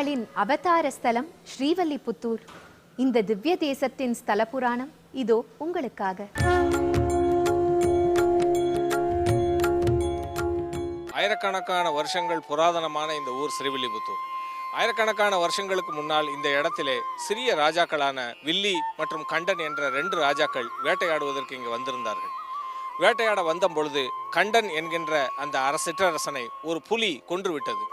பெருமாளின் அவதார ஸ்தலம் ஸ்ரீவல்லிபுத்தூர். இந்த திவ்ய தேசத்தின் ஸ்தல புராணம் இதோ உங்களுக்காக. ஆயிரக்கணக்கான வருஷங்கள் புராதனமான இந்த ஊர் ஸ்ரீவில்லிபுத்தூர். ஆயிரக்கணக்கான வருஷங்களுக்கு முன்னால் இந்த இடத்திலே சிறிய ராஜாக்களான வில்லி மற்றும் கண்டன் என்ற 2 ராஜாக்கள் வேட்டையாடுவதற்கு இங்கு வந்திருந்தார்கள். வேட்டையாட வந்த பொழுது கண்டன் என்கின்ற அந்த சிற்றரசனை ஒரு புலி கொன்றுவிட்டது.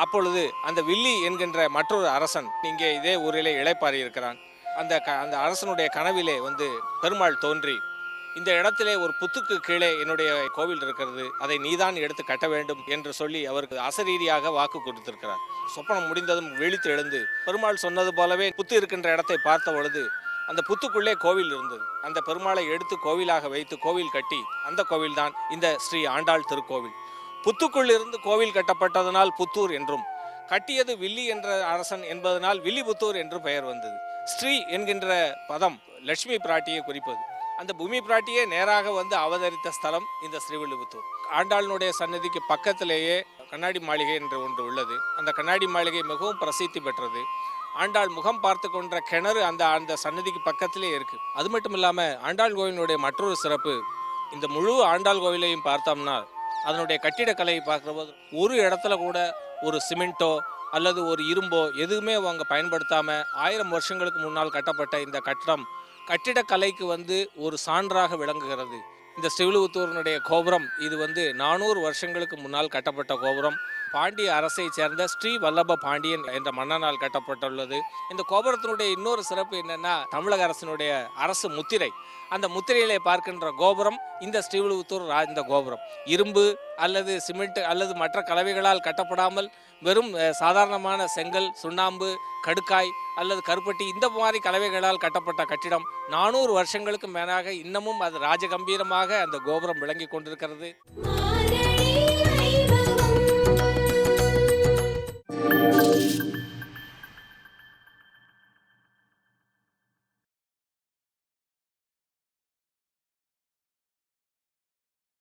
அப்பொழுது அந்த வில்லி என்கின்ற மற்றொரு அரசன் இங்கே இதே ஊரிலே இளைப்பாறி இருக்கிறான். அந்த அரசனுடைய கனவிலே பெருமாள் தோன்றி, இந்த இடத்திலே ஒரு புத்துக்கு கீழே என்னுடைய கோவில் இருக்கிறது, அதை நீதான் எடுத்து கட்ட வேண்டும் என்று சொல்லி அவருக்கு அசரீரியாக வாக்கு கொடுத்திருக்கிறார். சொப்பனம் முடிந்ததும் விழித்து எழுந்து பெருமாள் சொன்னது போலவே புத்து இருக்கின்ற இடத்தை பார்த்த பொழுது அந்த புத்துக்குள்ளே கோவில் இருந்தது. அந்த பெருமாளை எடுத்து கோவிலாக வைத்து கோவில் கட்டி, அந்த கோவில் தான் இந்த ஸ்ரீ ஆண்டாள் திருக்கோவில். புத்துக்குள் இருந்து கோவில் கட்டப்பட்டதனால் புத்தூர் என்றும், கட்டியது வில்லி என்ற அரசன் என்பதனால் வில்லிபுத்தூர் என்று பெயர் வந்தது. ஸ்ரீ என்கின்ற பதம் லட்சுமி பிராட்டியை குறிப்பது. அந்த பூமி பிராட்டியே நேராக அவதரித்த ஸ்தலம் இந்த ஸ்ரீவில்லிபுத்தூர். ஆண்டாளினுடைய சன்னதிக்கு பக்கத்திலேயே கண்ணாடி மாளிகை என்று ஒன்று உள்ளது. அந்த கண்ணாடி மாளிகை மிகவும் பிரசித்தி பெற்றது. ஆண்டாள் முகம் பார்த்து கொண்ட கிணறு அந்த சன்னதிக்கு பக்கத்திலே இருக்கு. அது மட்டும் இல்லாமல் ஆண்டாள் கோவிலுடைய மற்றொரு சிறப்பு, இந்த முழு ஆண்டாள் கோவிலையும் பார்த்தோம்னா அதனுடைய கட்டிடக்கலையை பார்க்கும்போது ஒரு இடத்துல கூட ஒரு சிமெண்ட்டோ அல்லது ஒரு இரும்போ எதுவுமே அவங்க பயன்படுத்தாமல் 1000 வருஷங்களுக்கு முன்னால் கட்டப்பட்ட இந்த கட்டிடக்கலைக்கு ஒரு சான்றாக விளங்குகிறது. இந்த ஸ்ரீவில்லிபுத்தூரினுடைய கோபுரம் இது 400 வருஷங்களுக்கு முன்னால் கட்டப்பட்ட கோபுரம். பாண்டிய அரசை சேர்ந்த ஸ்ரீ வல்லப பாண்டியன் என்ற மன்னனால் கட்டப்பட்டுள்ளது. இந்த கோபுரத்தினுடைய இன்னொரு சிறப்பு என்னன்னா, தமிழக அரசினுடைய அரசு முத்திரை, அந்த முத்திரையிலே பார்க்கின்ற கோபுரம் இந்த ஸ்ரீவில்லிபுத்தூர் இந்த கோபுரம் இரும்பு அல்லது சிமெண்ட் அல்லது மற்ற கலவைகளால் கட்டப்படாமல் வெறும் சாதாரணமான செங்கல், சுண்ணாம்பு, கடுக்காய் அல்லது கருப்பட்டி இந்த மாதிரி கலவைகளால் கட்டப்பட்ட கட்டிடம் 400 வருஷங்களுக்கு மேலாக இன்னமும் அது ராஜகம்பீரமாக அந்த கோபுரம் விளங்கி கொண்டிருக்கிறது.